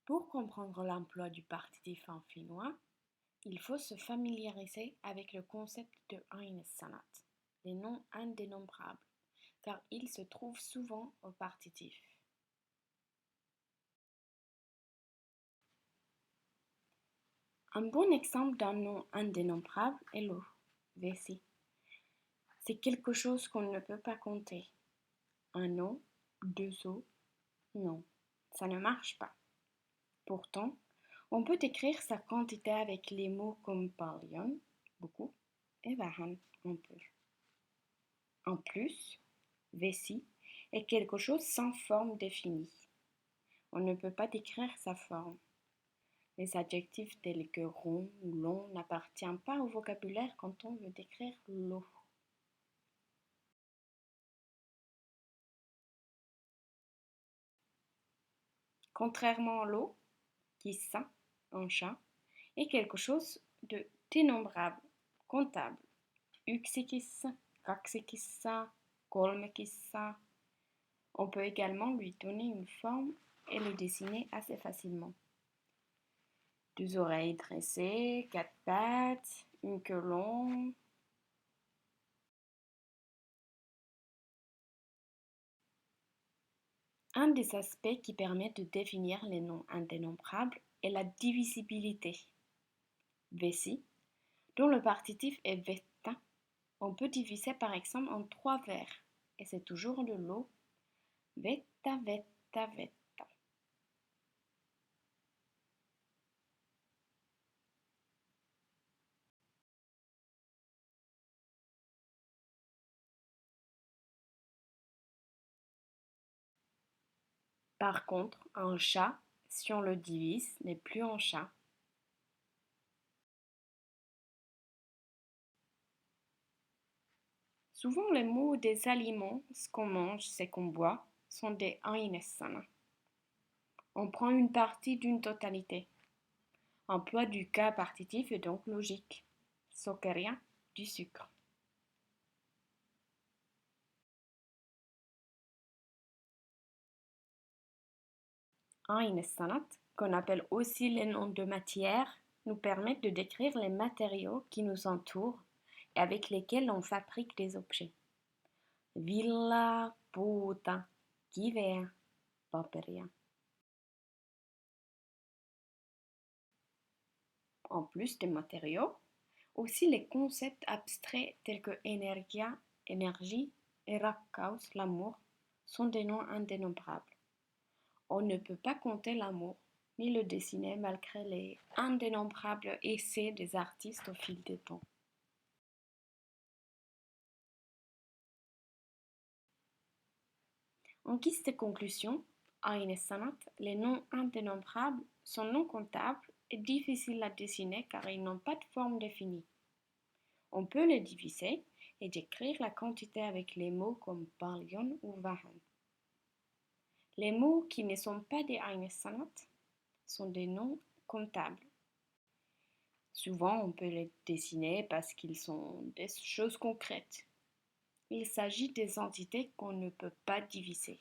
Pour comprendre l'emploi du partitif en finnois, il faut se familiariser avec le concept de ainessanat, les noms indénombrables, car ils se trouvent souvent au partitif. Un bon exemple d'un nom indénombrable est l'eau, vesi. C'est quelque chose qu'on ne peut pas compter. Un eau, deux eaux, non, ça ne marche pas. Pourtant, on peut écrire sa quantité avec les mots comme paljon, beaucoup, et vähän, un peu. En plus, vesi est quelque chose sans forme définie. On ne peut pas décrire sa forme. Les adjectifs tels que rond ou long n'appartiennent pas au vocabulaire quand on veut décrire l'eau. Contrairement à l'eau, kissa, un chat, est quelque chose de dénombrable, comptable. Yksi kissa, kaksi kissaa, kolme kissaa. On peut également lui donner une forme et le dessiner assez facilement. Deux oreilles dressées, quatre pattes, une queue longue. Un des aspects qui permet de définir les noms indénombrables est la divisibilité. Vesi, dont le partitif est vetta, on peut diviser par exemple en trois vers, et c'est toujours de l'eau. Vetta, vetta, vetta. Par contre, un chat, si on le divise, n'est plus un chat. Souvent, les mots des aliments, ce qu'on mange, ce qu'on boit, sont des ainessanat. On prend une partie d'une totalité. Emploi du cas partitif est donc logique. Sokeria, du sucre. Ainessanat, qu'on appelle aussi les noms de matière, nous permettent de décrire les matériaux qui nous entourent et avec lesquels on fabrique des objets. Villa, puuta, kiveä, paperia. En plus des matériaux, aussi les concepts abstraits tels que energia, énergie et rakkaus, l'amour, sont des noms indénombrables. On ne peut pas compter l'amour, ni le dessiner malgré les indénombrables essais des artistes au fil du temps. En guise de conclusion, ainessanat, les noms indénombrables sont non comptables et difficiles à dessiner car ils n'ont pas de forme définie. On peut les diviser et décrire la quantité avec les mots comme paljon ou vähän. Les mots qui ne sont pas des ainessanat sont des noms comptables. Souvent, on peut les dessiner parce qu'ils sont des choses concrètes. Il s'agit des entités qu'on ne peut pas diviser.